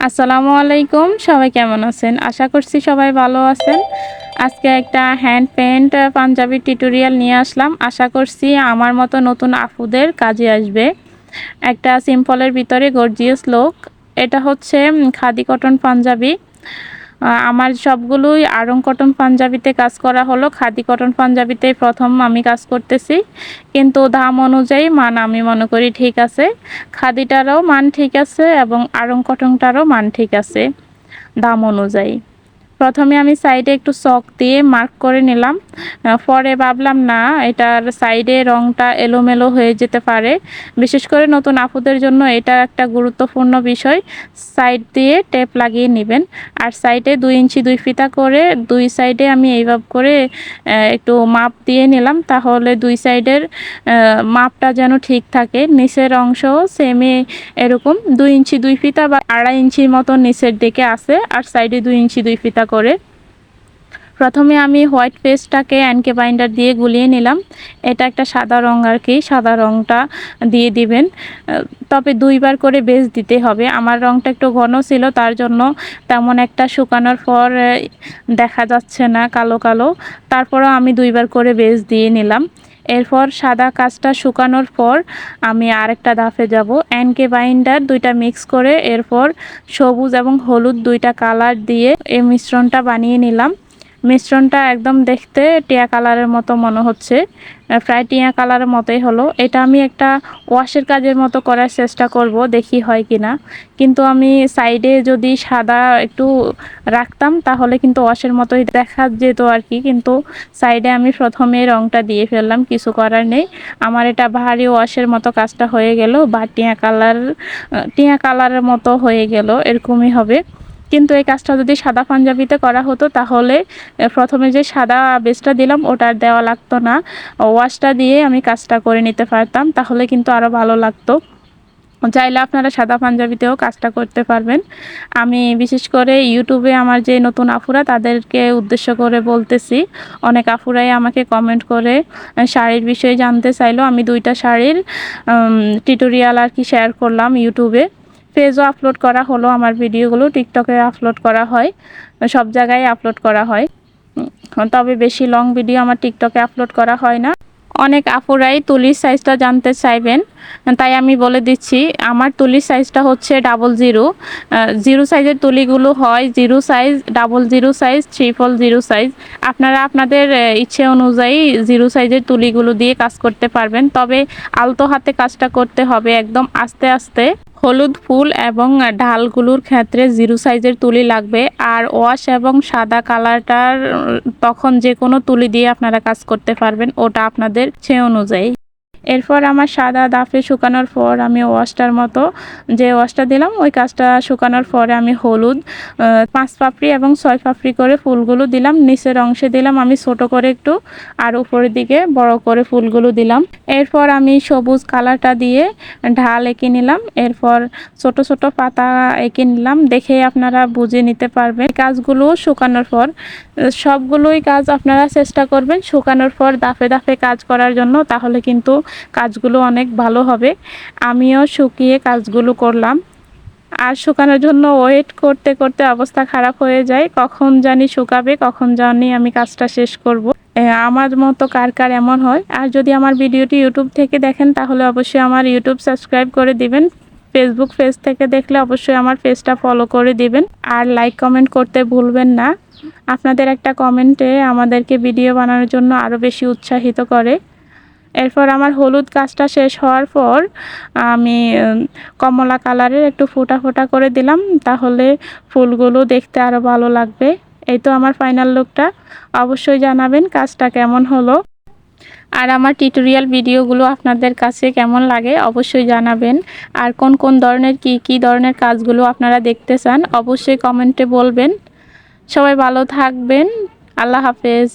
আসসালামু আলাইকুম, সবাই কেমন আছেন? আশা করছি সবাই ভালো আছেন। আজকে একটা হ্যান্ড পেইন্ট পাঞ্জাবি টিউটোরিয়াল নিয়ে আসলাম। আশা করছি আমার মতো নতুন আপুদের কাজে আসবে। একটা সিম্পলের ভিতরে গর্জিয়াস লুক। এটা হচ্ছে খাদি কটন পাঞ্জাবি। আমার সবগুলোই আড়ং কটন পাঞ্জাবিতে কাজ করা হলো। খাদি কটন পাঞ্জাবিতেই প্রথম আমি কাজ করতেছি, কিন্তু দাম অনুযায়ী মান আমি মনে করি ঠিক আছে। খাদিটারও মান ঠিক আছে এবং আড়ং কটনটারও মান ঠিক আছে দাম অনুযায়ী। প্রথমে আমি সাইডে একটু চক দিয়ে মার্ক করে নিলাম। পরে ভাবলাম না, এটার সাইডে রংটা এলোমেলো হয়ে যেতে পারে। বিশেষ করে নতুন আপুদের জন্য এটা একটা গুরুত্বপূর্ণ বিষয়। সাইড দিয়ে টেপ লাগিয়ে নেবেন। আর সাইডে 2 ইঞ্চি 2 ফিতা করে দুই সাইডে আমি এইভাবে করে একটু মাপ দিয়ে নিলাম, তাহলে দুই সাইডের মাপটা যেন ঠিক থাকে। নিচের অংশ সেমে এরকম 2 ইঞ্চি 2 ফিতা বা 2.5 ইঞ্চির মতো নিচের দিকে আছে, আর সাইডে 2 ইঞ্চি 2 ফিতা করে। প্রথমে আমি হোয়াইট পেস্টটাকে এনকে বাইন্ডার দিয়ে গুলিয়ে নিলাম। এটা একটা সাদা রং আর কি, সাদা রংটা দিয়ে দিবেন। তবে দুইবার করে বেস দিতে হবে। আমার রংটা একটু ঘন ছিল, তার জন্য তেমন একটা শুকানোর পর দেখা যাচ্ছে না, কালো কালো। তারপরও আমি দুইবার করে বেস দিয়ে নিলাম। এরপর সাদা কাজটা শুকানোর পর আমি আরেকটা ধাপে যাব। এনকে বাইন্ডার দুইটা মিক্স করে এরপর সবুজ এবং হলুদ দুইটা কালার দিয়ে এই মিশ্রণটা বানিয়ে নিলাম। মিশ্রণটা একদম দেখতে টিয়া কালারের মতো মনে হচ্ছে, প্রায় টিয়া কালারের মতোই হলো। এটা আমি একটা ওয়াশের কাজের মতো করার চেষ্টা করব, দেখি হয় কিনা। কিন্তু আমি সাইডে যদি সাদা একটু রাখতাম তাহলে কিন্তু ওয়াশের মতোই দেখা যেত আর কি, কিন্তু সাইডে আমি প্রথমে রংটা দিয়ে ফেললাম, কিছু করার নেই। আমার এটা ভারী ওয়াশের মতো কাজটা হয়ে গেল, বা টিয়া কালারের মতো হয়ে গেল, এরকমই হবে। কিন্তু এই কাজটা যদি সাদা পাঞ্জাবিতে করা হতো তাহলে প্রথমে যে সাদা বেসটা দিলাম ওটা আর দেওয়া লাগতো না, ওয়াশটা দিয়ে আমি কাজটা করে নিতে পারতাম, তাহলে কিন্তু আরও ভালো লাগতো। চাইলে আপনারা সাদা পাঞ্জাবিতেও কাজটা করতে পারবেন। আমি বিশেষ করে ইউটিউবে আমার যে নতুন আপুরা তাদেরকে উদ্দেশ্য করে বলতেছি। অনেক আপুরাই আমাকে কমেন্ট করে শাড়ির বিষয়ে জানতে চাইলো। আমি দুইটা শাড়ির টিউটোরিয়াল আর কি শেয়ার করলাম ইউটিউবে। পেজও আপলোড করা হলো, আমার ভিডিওগুলো টিকটকে আপলোড করা হয়, সব জায়গায় আপলোড করা হয়। তবে বেশি লং ভিডিও আমার টিকটকে আপলোড করা হয় না। অনেক আপুরাই তুলির সাইজটা জানতে চাইবেন, তাই আমি বলে দিচ্ছি। আমার তুলির সাইজটা হচ্ছে 00। 0 সাইজের তুলিগুলো হয় 0 সাইজ, 00 সাইজ, 000 সাইজ। আপনারা আপনাদের ইচ্ছে অনুযায়ী 0 সাইজের তুলিগুলো দিয়ে কাজ করতে পারবেন। তবে আলতো হাতে কাজটা করতে হবে, একদম আস্তে আস্তে। হলুদ ফুল এবং ঢালগুলোর ক্ষেত্রে 0 সাইজের তুলি লাগবে। আর ওয়াশ এবং সাদা কালারটার তখন যে কোনো তুলি দিয়ে আপনারা কাজ করতে পারবেন, ওটা আপনাদের সে অনুযায়ী। এরপর আমার সাদা দাফে শুকানোর পর আমি ওয়াশটার মতো যে ওয়াশটা দিলাম, ওই কাজটা শুকানোর পরে আমি হলুদ 5 পাপড়ি এবং 6 পাপড়ি করে ফুলগুলো দিলাম। নিচের অংশে দিলাম আমি ছোট করে একটু, আর উপরের দিকে বড় করে ফুলগুলো দিলাম। এরপর আমি সবুজ কালারটা দিয়ে ঢাল এঁকে নিলাম। এরপর ছোট ছোট পাতা এঁকে নিলাম, দেখে আপনারা বুঝে নিতে পারবেন। কাজগুলো শুকানোর পর সবগুলোই কাজ আপনারা চেষ্টা করবেন শুকানোর পর দাফে দাফে কাজ করার জন্য, তাহলে কিন্তু কাজগুলো অনেক ভালো হবে। আমিও শুকিয়ে কাজগুলো করলাম। আর শুকানোর জন্য ওয়েট করতে করতে অবস্থা খারাপ হয়ে যায়, কখন জানি শুকাবে, কখন জানি আমি কাজটা শেষ করব। আমার মতো কার কার এমন হয়? আর যদি আমার ভিডিওটি ইউটিউব থেকে দেখেন তাহলে অবশ্যই আমার ইউটিউব সাবস্ক্রাইব করে দিবেন। ফেসবুক পেজ থেকে দেখলে অবশ্যই আমার পেজটা ফলো করে দিবেন। আর লাইক কমেন্ট করতে ভুলবেন না। আপনাদের একটা কমেন্টে আমাদেরকে ভিডিও বানানোর জন্য আরও বেশি উৎসাহিত করে। এরপর আমার হলুদ কাজটা শেষ হওয়ার পর আমি কমলা কালারের একটু ফোঁটা ফোঁটা করে দিলাম, তাহলে ফুলগুলো দেখতে আরও ভালো লাগবে। এই তো আমার ফাইনাল লুকটা। অবশ্যই জানাবেন কাজটা কেমন হলো। আর আমার টিউটোরিয়াল ভিডিওগুলো আপনাদের কাছে কেমন লাগে অবশ্যই জানাবেন। আর কোন কোন ধরনের কি ধরনের কাজগুলো আপনারা দেখতে চান অবশ্যই কমেন্টে বলবেন। সবাই ভালো থাকবেন। আল্লাহ হাফেজ।